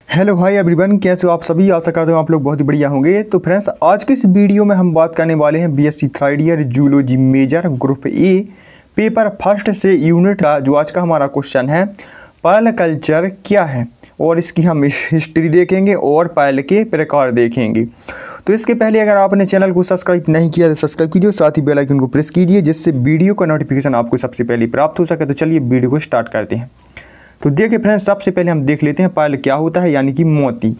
Hello hi everyone, कैसे हो आप सभी। आशा करता हूँ आप लोग बहुत ही बढ़िया होंगे। तो फ्रेंड्स, आज के इस वीडियो में हम बात करने वाले हैं BSc third year zoology major group A paper first से यूनिट का जो आज का हमारा क्वेश्चन है, पर्ल कल्चर क्या है, और इसकी हम हिस्ट्री देखेंगे और पर्ल के प्रकार देखेंगे। तो इसके पहले अगर आपने चैनल को सब्सक्राइब नहीं किया तो सब्सक्राइब कीजिए, साथ ही बेल आइकन को प्रेस कीजिए जिससे वीडियो का नोटिफिकेशन आपको सबसे पहले प्राप्त हो सके। तो चलिए वीडियो को स्टार्ट करते हैं। तो देखिए फ्रेंड्स, सबसे पहले हम देख लेते हैं पर्ल क्या होता है, यानी कि मोती।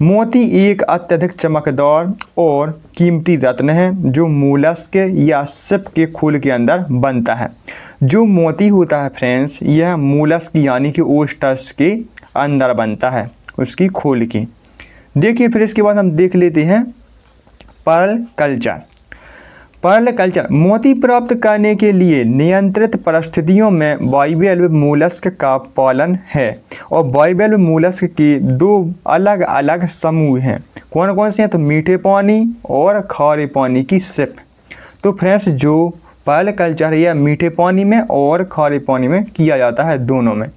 मोती एक अत्यधिक चमकदार और कीमती रत्न है जो मोलस्क या शिप के खोल के अंदर बनता है। जो मोती होता है फ्रेंड्स, यह मोलस्क यानी कि ओस्टर्स के अंदर बनता है, उसकी खोल के। देखिए फिर इसके बाद हम देख लेते हैं पर्ल कल्चर। पर्ल कल्चर मोती प्राप्त करने के लिए नियंत्रित परिस्थितियों में बाइवैल्व मोलस्क का पालन है, और बाइवैल्व मोलस्क के दो अलग अलग समूह हैं। कौन कौन से हैं? तो मीठे पानी और खारे पानी की शिप। तो फ्रेंड्स, जो पर्ल कल्चर है यह मीठे पानी में और खारे पानी में किया जाता है, दोनों में।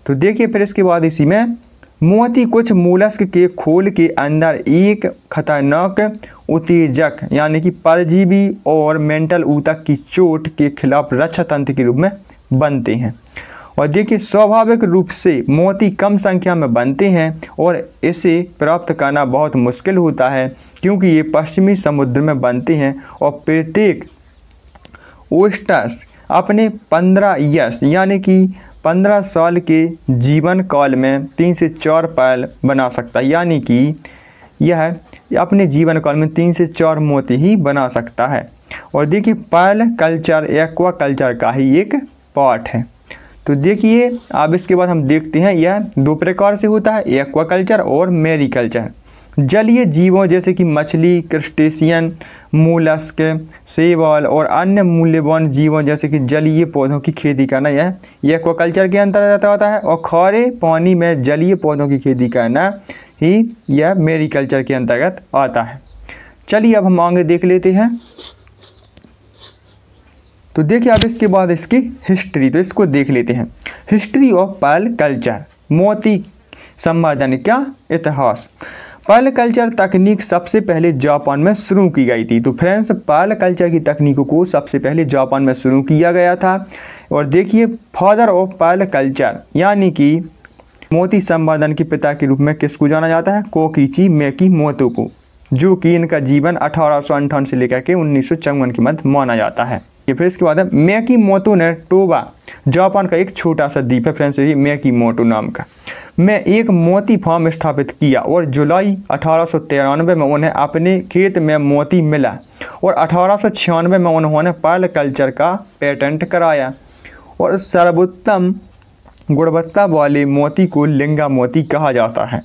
तो देखिए फिर इसके बाद इसी में मोती कुछ मोलस्क के खोल के अंदर एक खतरनाक उत्तेजक यानी कि परजीवी और मेंटल ऊतक की चोट के खिलाफ रक्षा तंत्र के रूप में बनते हैं। और देखिए, स्वाभाविक रूप से मोती कम संख्या में बनते हैं और इसे प्राप्त करना बहुत मुश्किल होता है, क्योंकि ये पश्चिमी समुद्र में बनते हैं और प्रत्येक ओस्टर्स अपने 15 ईयर्स यानी कि 15 साल के जीवन काल में 3 से 4 पर्ल बना सकता है, यानी कि यह अपने जीवन काल में 3 से 4 मोती ही बना सकता है। और देखिए, पर्ल कल्चर एक्वा कल्चर का ही एक पार्ट है। तो देखिए अब इसके बाद हम देखते हैं, यह दो प्रकार से होता है, एक्वा कल्चर और मैरी कल्चर। जलीय जीवों जैसे कि मछली, क्रस्टेशियन, मोलस्क, शैवाल और अन्य मूल्यवान जीवों जैसे कि जलीय पौधों की खेती करना यह एक्वाकल्चर के अंतर्गत आता है, और खारे पानी में जलीय पौधों की खेती करना ही यह मैरीकल्चर के अंतर्गत आता है। चलिए अब हम आगे देख लेते हैं। तो देखिए अब इसके बाद इसकी हिस्ट्री, तो इसको देख लेते हैं। हिस्ट्री ऑफ पर्ल कल्चर, मोती संवर्धन का इतिहास। पर्ल कल्चर तकनीक सबसे पहले जापान में शुरू की गई थी। तो फ्रेंड्स, पर्ल कल्चर की तकनीकों को सबसे पहले जापान में शुरू किया गया था। और देखिए, फादर ऑफ पर्ल कल्चर यानी कि मोती संवर्धन के पिता के रूप में किसको जाना जाता है? कोकिची मियामोतो को, जो कि इनका जीवन 1858 से लेकर के 1954 के मध्य माना जाता है। फिर इसके बाद मियामोतो ने टोबा, जापान का एक छोटा सा द्वीप है फ्रेंड्स, ये मियामोतो नाम का, में एक मोती फार्म स्थापित किया, और जुलाई 1893 में उन्हें अपने खेत में मोती मिला, और 1896 में उन्होंने पर्ल कल्चर का पेटेंट कराया। और सर्वोत्तम गुणवत्ता वाले मोती को लिंगा मोती कहा जाता है।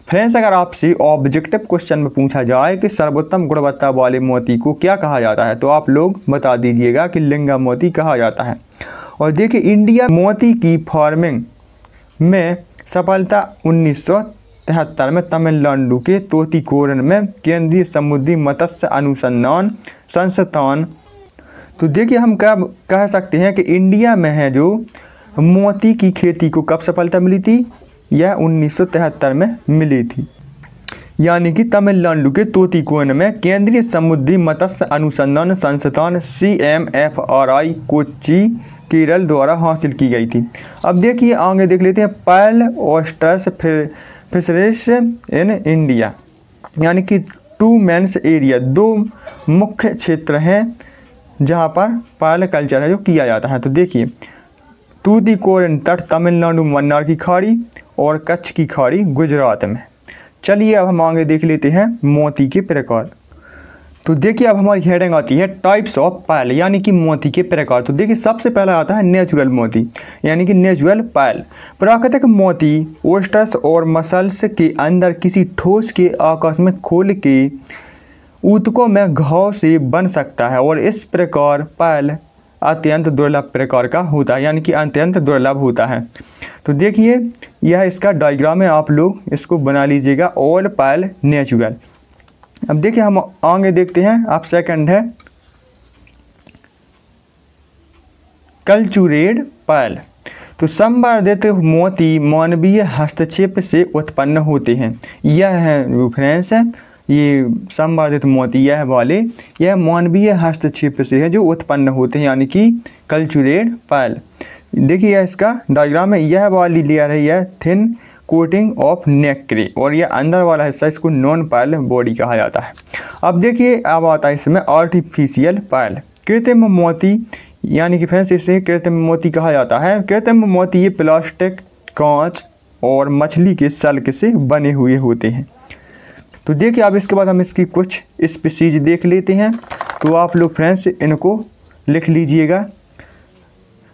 फ्रेंड्स, अगर आपसे ऑब्जेक्टिव क्वेश्चन में पूछा जाए कि सर्वोत्तम गुणवत्ता वाले मोती को क्या कहा जाता है, तो आप लोग बता दीजिएगा कि लिंगा मोती कहा जाता है। और देखिए, इंडिया मोती की फार्मिंग में सफलता 1973 में तमिलनाडु के तूतीकोरन में केंद्रीय समुद्री मत्स्य अनुसंधान संस्थान। तो देखिए, हम कब कह सकते हैं कि इंडिया में है जो मोती की खेती को कब सफलता मिली थी? यह 1973 में मिली थी, यानी कि तमिलनाडु के तूतीकोरन में केंद्रीय समुद्री मत्स्य अनुसंधान संस्थान CMFRI कोच्चि केरल द्वारा हासिल की गई थी। अब देखिए आगे देख लेते हैं, pearl oysters fisheries in India, यानी कि 2 मेन्स एरिया, 2 मुख्य क्षेत्र हैं जहां पर पर्ल कल्चर है जो किया जाता है। तो देखिए, तूतीकोरन तट तमिलनाडु मन्नार की खाड़ी और कच्छ की खाड़ी गुजरात में। चलिए अब हम आगे देख लेते हैं मोती के प्रकार। तो देखिए अब हमारी हेडिंग आती है टाइप्स ऑफ पर्ल, यानी कि मोती के प्रकार। तो देखिए, सबसे पहला आता है नेचुरल मोती, यानी कि नेचुरल पर्ल। प्राकृतिक मोती ओस्टर्स और मसल्स के अंदर किसी ठोस के आकाश में खोल के ऊतकों में घाव से बन सकता है, और इस प्रकार पर्ल अत्यंत दुर्लभ प्रकार का होता है, यानी कि अत्यंत दुर्लभ होता है। तो देखिए, यह इसका डायग्राम है, आप लोग इसको बना लीजिएगा, ऑल पर्ल नेचुरल। अब देखिए हम आगे देखते हैं। अब सेकंड है कल्चुरेड पर्ल। तो संवर्धित मोती मानवीय हस्तक्षेप से उत्पन्न होते हैं। यह है फ्रेंड्स, ये संवर्धित मोती यह मानवीय हस्तक्षेप से है जो उत्पन्न होते हैं, यानी कि कल्चुरेट पर्ल। देखिए इसका डायग्राम है, यह वाली लेयर है यह थिन कोटिंग ऑफ नेक्रे, और यह अंदर वाला हिस्सा इसको नॉन पर्ल बॉडी कहा जाता है। अब देखिए अब आता है इसमें आर्टिफिशियल पर्ल, कृत्रिम मोती, यानी कि फ्रेंड्स इसे कृत्रिम मोती कहा जाता है। कृत्रिम मोती ये प्लास्टिक, कांच और मछली के सल्क से बने हुए होते हैं। तो देखिए अब इसके बाद हम इसकी कुछ स्पीसीज देख लेते हैं। तो आप लोग फ्रेंड्स इनको लिख लीजिएगा।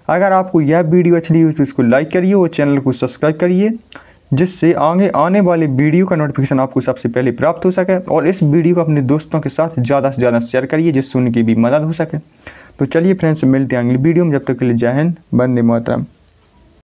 अगर आपको यह वीडियो अच्छी लगी तो इसको लाइक करिए और चैनल को सब्सक्राइब करिए, जिससे आगे आने वाले वीडियो का नोटिफिकेशन आपको सबसे पहले प्राप्त हो सके। और इस वीडियो को अपने दोस्तों के साथ ज़्यादा से ज़्यादा शेयर करिए, जिससे उनकी भी मदद हो सके। तो चलिए फ्रेंड्स मिलते हैं अगली वीडियो में, जब तक के लिए जय हिंद, वंदे मातरम।